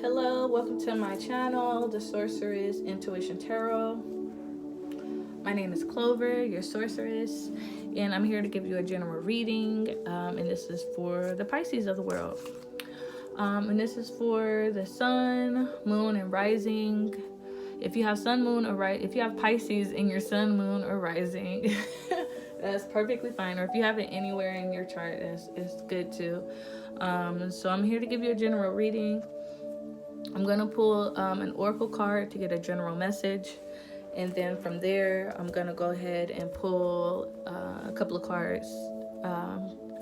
Hello, welcome to my channel, The Sorceress Intuition Tarot. My name is Clover, your sorceress, and I'm here to give you a general reading, and this is for the Pisces of the world. And this is for the sun, moon, and rising. If you have sun, moon, or if you have Pisces in your sun, moon, or rising, that's perfectly fine. Or if you have it anywhere in your chart, it's good too. So I'm here to give you a general reading. I'm going to pull an oracle card to get a general message. And then from there, I'm going to go ahead and pull a couple of cards,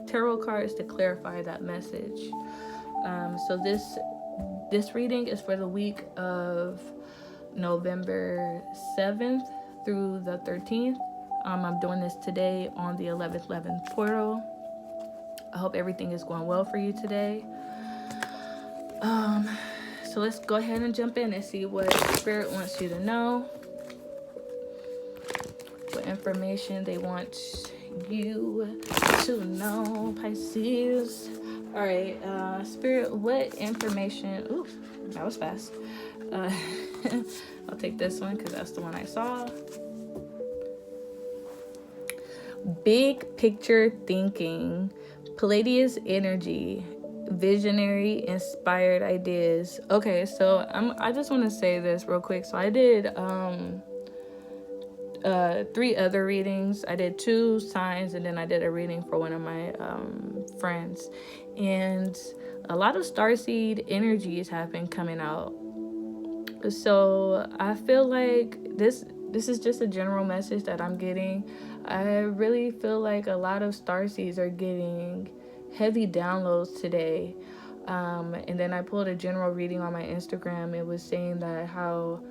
tarot cards to clarify that message. So this reading is for the week of November 7th through the 13th. I'm doing this today on the 11/11 portal. I hope everything is going well for you today. So let's go ahead and jump in and see what Spirit wants you to know. What information they want you to know, Pisces. All right, Spirit, what information? Ooh, that was fast. I'll take this one because that's the one I saw. Big picture thinking, Palladius energy, visionary, inspired ideas. Okay, so I just want to say this real quick. So I did 3 other readings. I did 2 signs, and then I did a reading for one of my friends, and a lot of starseed energies have been coming out. So I feel like this is just a general message that I'm getting. I really feel like a lot of starseeds are getting heavy downloads today. And then I pulled a general reading on my Instagram. It was saying that how,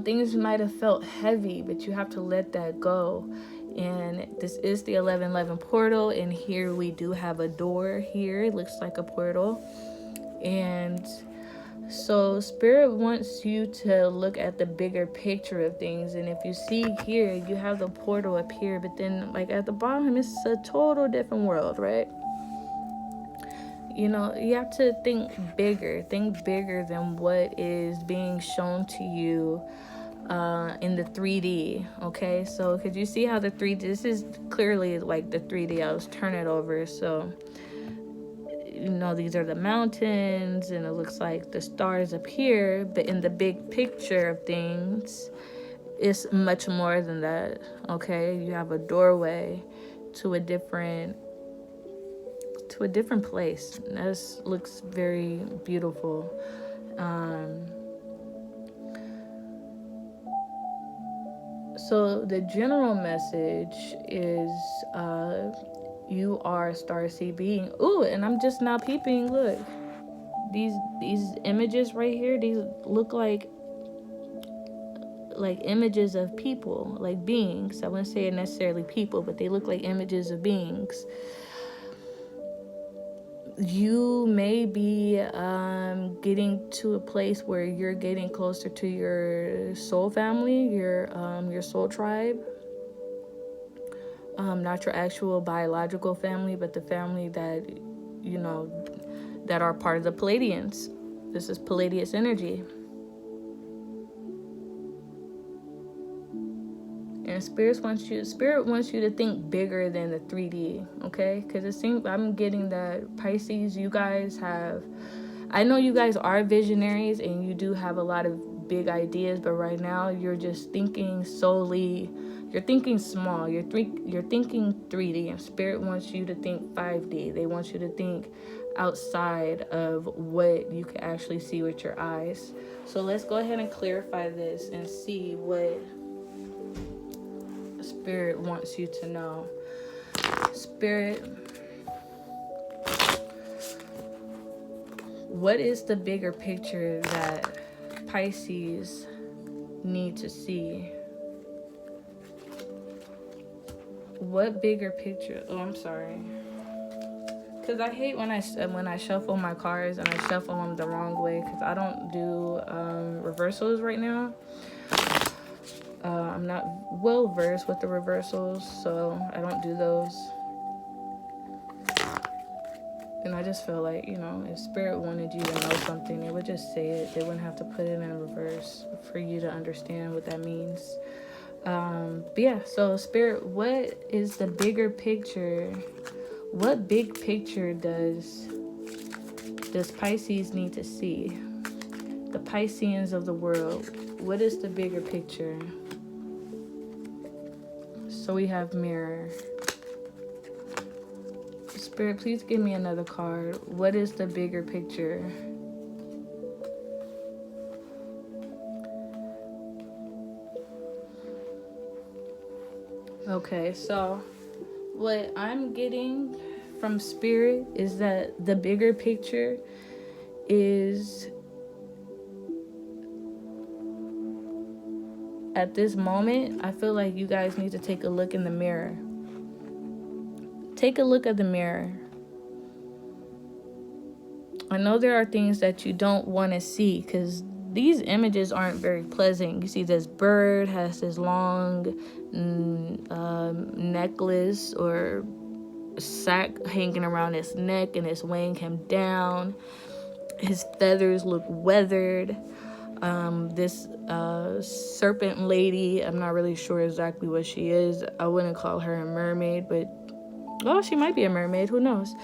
things might have felt heavy, but you have to let that go. And this is the 11/11 portal, and here we do have a door here. It looks like a portal. And so Spirit wants you to look at the bigger picture of things. And if you see here, you have the portal up here, but then like at the bottom, it's a total different world, right? You have to think bigger than what is being shown to you in the 3D. Okay, so could you see how the 3D, this is clearly like the 3D. I'll just turn it over. So these are the mountains, and it looks like the stars up here, but in the big picture of things, it's much more than that. Okay, you have a doorway to a different place. This looks very beautiful. So the general message is you are a starseed being. Ooh, and I'm just now peeping. Look, these images right here. These look like images of people, like beings. I wouldn't say necessarily people, but they look like images of beings. You may be getting to a place where you're getting closer to your soul family, your soul tribe. Not your actual biological family, but the family that, that are part of the Palladians. This is Palladius energy. And Spirit wants you to think bigger than the 3D, okay? Because it seems I'm getting that Pisces, you guys I know you guys are visionaries and you do have a lot of big ideas, but right now you're just thinking solely. You're thinking small. You're thinking 3D, and Spirit wants you to think 5D. They want you to think outside of what you can actually see with your eyes. So let's go ahead and clarify this and see what Spirit wants you to know. Spirit, what is the bigger picture that Pisces need to see? What bigger picture? Oh, I'm sorry. Because I hate when I shuffle my cards and I shuffle them the wrong way, because I don't do reversals right now. I'm not well versed with the reversals, so I don't do those. And I just feel like, if Spirit wanted you to know something, they would just say it. They wouldn't have to put it in reverse for you to understand what that means. But yeah, so Spirit, what is the bigger picture? What big picture does Pisces need to see? The Pisceans of the world. What is the bigger picture? So we have Mirror. Spirit, please give me another card. What is the bigger picture? Okay, so what I'm getting from Spirit is that the bigger picture is, at this moment, I feel like you guys need to take a look in the mirror. Take a look at the mirror. I know there are things that you don't want to see because these images aren't very pleasant. You see this bird has this long necklace or sack hanging around his neck, and it's weighing him down. His feathers look weathered. This serpent lady, I'm not really sure exactly what she is. I wouldn't call her a mermaid, but she might be a mermaid, who knows.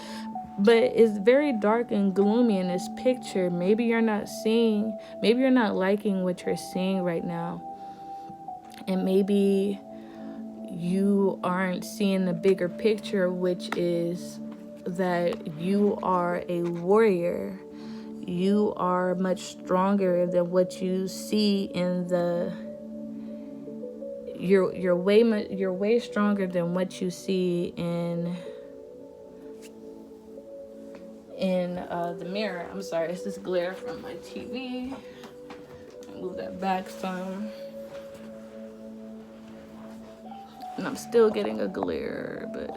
But it's very dark and gloomy in this picture. Maybe you're not liking what you're seeing right now. And maybe you aren't seeing the bigger picture, which is that you are a warrior. You are much stronger than what you see in the... You're way stronger than what you see in the mirror. I'm sorry, it's this glare from my TV. Move that back some. And I'm still getting a glare, but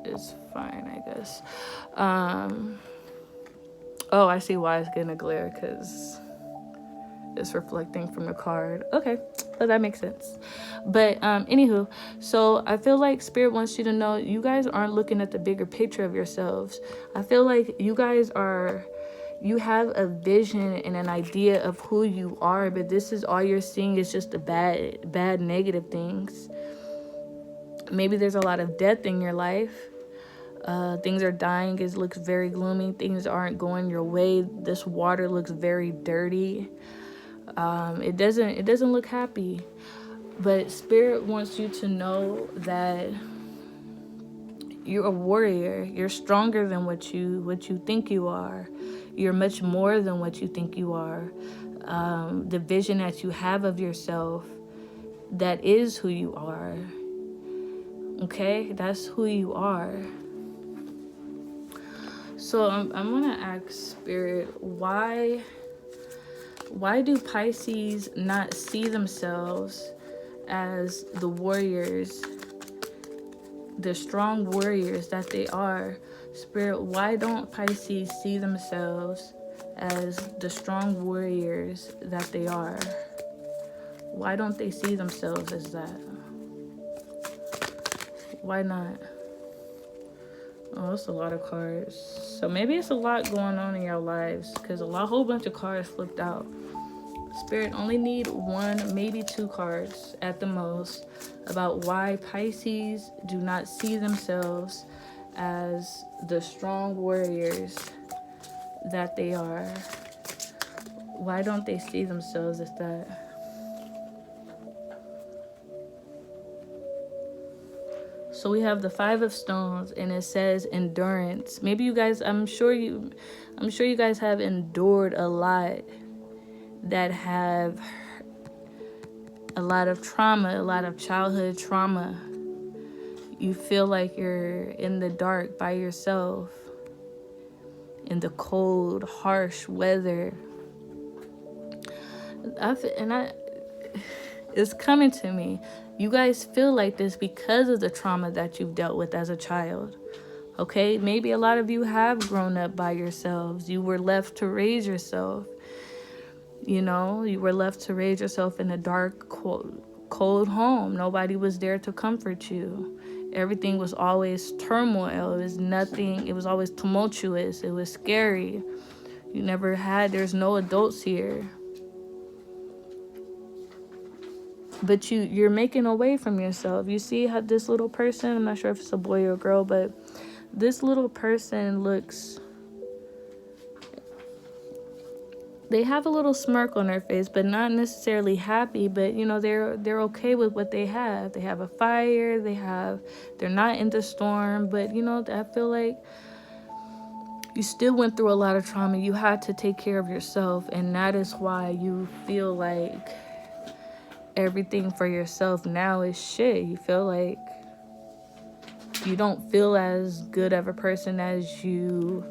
it's fine, I guess. I see why it's getting a glare, because it's reflecting from the card. Okay, so that makes sense. But anywho, so I feel like Spirit wants you to know you guys aren't looking at the bigger picture of yourselves. I feel like you have a vision and an idea of who you are, but this is all you're seeing is just the bad negative things. Maybe there's a lot of death in your life. Things are dying. It looks very gloomy. Things aren't going your way. This water looks very dirty. It doesn't look happy. But Spirit wants you to know that you're a warrior. You're stronger than what you think you are. You're much more than what you think you are. The vision that you have of yourself, that is who you are. Okay? That's who you are. So I'm gonna ask Spirit, why do Pisces not see themselves as the warriors, the strong warriors that they are? Spirit, why don't Pisces see themselves as the strong warriors that they are? Why don't they see themselves as that? Why not? Oh, it's a lot of cards. So maybe it's a lot going on in your lives, because a whole bunch of cards flipped out. Spirit only need one, maybe two cards at the most about why Pisces do not see themselves as the strong warriors that they are. Why don't they see themselves as that? So we have the Five of Stones, and it says endurance. Maybe you guys, I'm sure you guys have endured a lot, that have a lot of trauma, a lot of childhood trauma. You feel like you're in the dark by yourself, in the cold, harsh weather. It's coming to me. You guys feel like this because of the trauma that you've dealt with as a child. Okay? Maybe a lot of you have grown up by yourselves. You were left to raise yourself. You were left to raise yourself in a dark, cold home. Nobody was there to comfort you. Everything was always turmoil. It was nothing. It was always tumultuous. It was scary. There's no adults here. But you're making away from yourself. You see how this little person, I'm not sure if it's a boy or a girl, but this little person looks, they have a little smirk on their face, but not necessarily happy, but they're okay with what they have. They have a fire, they're not in the storm, but I feel like you still went through a lot of trauma. You had to take care of yourself, and that is why you feel like everything for yourself now is shit. You feel like you don't feel as good of a person as you,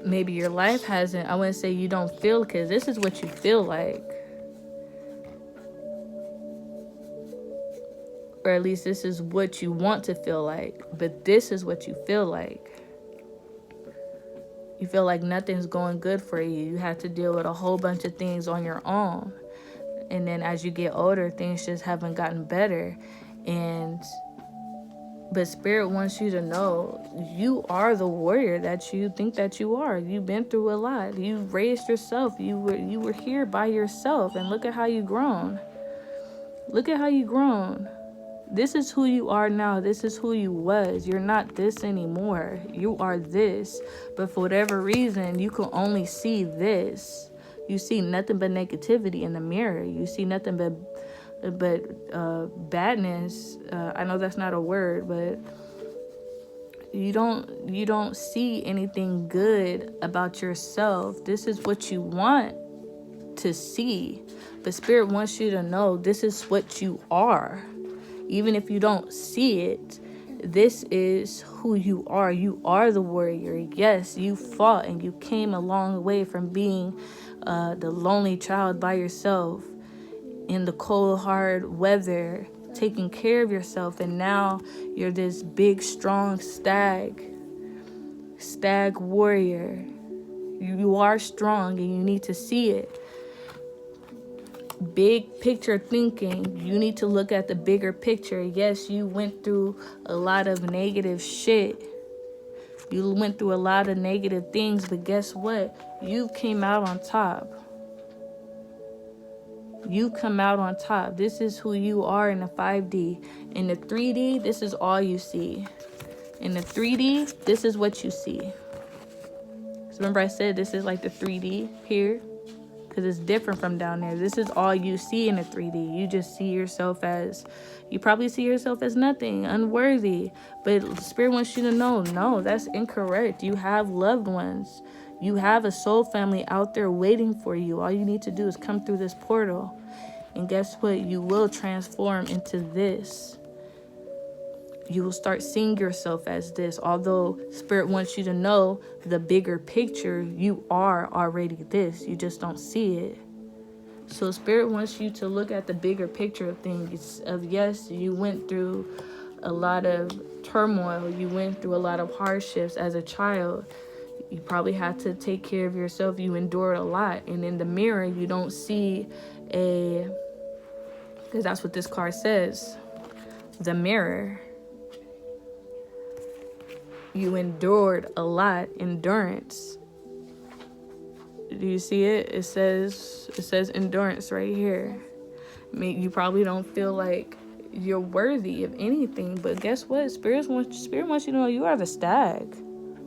maybe your life hasn't. I wouldn't say you don't feel, because this is what you feel like, or at least this is what you want to feel like, but this is what you feel like. You feel like nothing's going good for you. You have to deal with a whole bunch of things on your own, and then as you get older, things just haven't gotten better. But Spirit wants you to know you are the warrior that you think that you are. You've been through a lot. You raised yourself. You were here by yourself, and look at how you grown. Look at how you grown. This is who you are now. This is who you was. You're not this anymore. You are this. But for whatever reason, you can only see this. You see nothing but negativity in the mirror. You see nothing but badness. I know that's not a word, but you don't see anything good about yourself. This is what you want to see, but Spirit wants you to know this is what you are. Even if you don't see it, this is who you are. You are the warrior. Yes, you fought and you came a long way from being the lonely child by yourself in the cold, hard weather, taking care of yourself, and now you're this big, strong stag warrior. You are strong, and you need to see it. Big picture thinking. You need to look at the bigger picture. Yes, you went through a lot of negative shit. You went through a lot of negative things, but guess what? You came out on top. You come out on top. This is who you are in the 5D. In the 3D, this is all you see. In the 3D, this is what you see. So remember I said this is like the 3D here? Because it's different from down there. This is all you see in the 3D. You just see yourself as, you probably see yourself as nothing, unworthy. But Spirit wants you to know, no, that's incorrect. You have loved ones. You have a soul family out there waiting for you. All you need to do is come through this portal. And guess what? You will transform into this. You will start seeing yourself as this. Although Spirit wants you to know the bigger picture, you are already this. You just don't see it. So Spirit wants you to look at the bigger picture of things. Yes, you went through a lot of turmoil. You went through a lot of hardships as a child. You probably had to take care of yourself. You endured a lot. And in the mirror, you don't see because that's what this card says. The mirror. You endured a lot. Endurance. Do you see it? It says endurance right here. I mean, you probably don't feel like you're worthy of anything, but guess what? Spirit wants you to know you are the stag.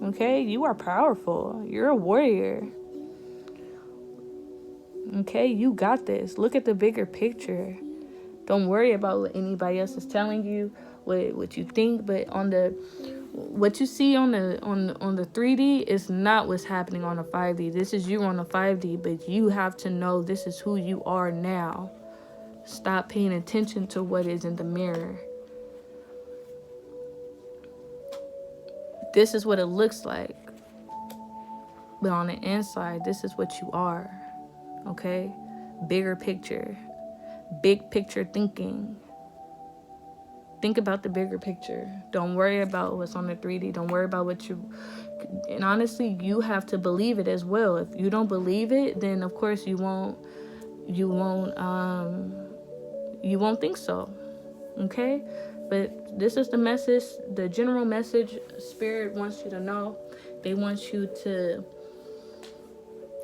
Okay, you are powerful. You're a warrior. Okay, you got this. Look at the bigger picture. Don't worry about what anybody else is telling you, what you think. But what you see on the 3D is not what's happening on the 5D. This is you on the 5D, but you have to know this is who you are now. Stop paying attention to what is in the mirror. This is what it looks like. But on the inside, this is what you are. Okay? Bigger picture. Big picture thinking. Think about the bigger picture. Don't worry about what's on the 3D. Don't worry about and honestly, you have to believe it as well. If you don't believe it, then of course you won't think so. Okay? But this is the message, the general message Spirit wants you to know. They want you to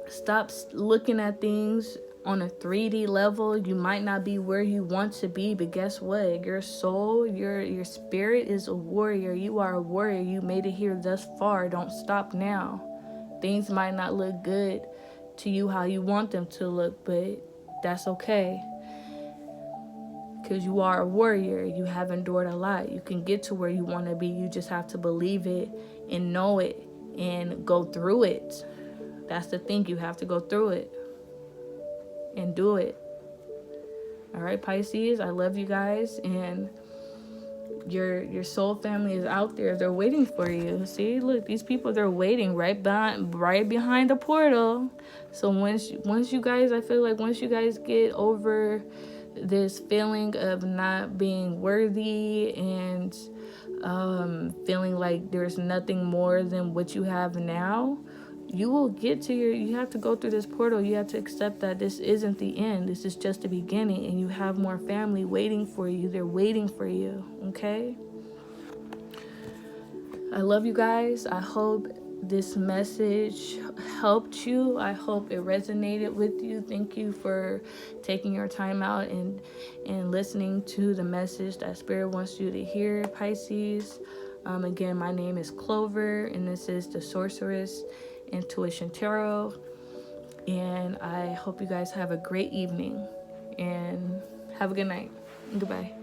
stop looking at things on a 3D level. You might not be where you want to be, but guess what? Your soul, your spirit is a warrior. You are a warrior. You made it here thus far. Don't stop now. Things might not look good to you how you want them to look, but that's okay. Because you are a warrior. You have endured a lot. You can get to where you want to be. You just have to believe it and know it and go through it. That's the thing. You have to go through it and do it. All right, Pisces, I love you guys, and your soul family is out there. They're waiting for you. See, look, these people, they're waiting right behind the portal. So once you guys, I feel like once you guys get over this feeling of not being worthy and feeling like there's nothing more than what you have now, you will get to you have to go through this portal. You have to accept that this isn't the end. This is just the beginning, and you have more family waiting for you. They're waiting for you, okay? I love you guys. I hope this message helped you. I hope it resonated with you. Thank you for taking your time out and listening to the message that Spirit wants you to hear, Pisces. Again, my name is Clover, and this is the Sorceress Intuition Tarot. And I hope you guys have a great evening and have a good night. Goodbye.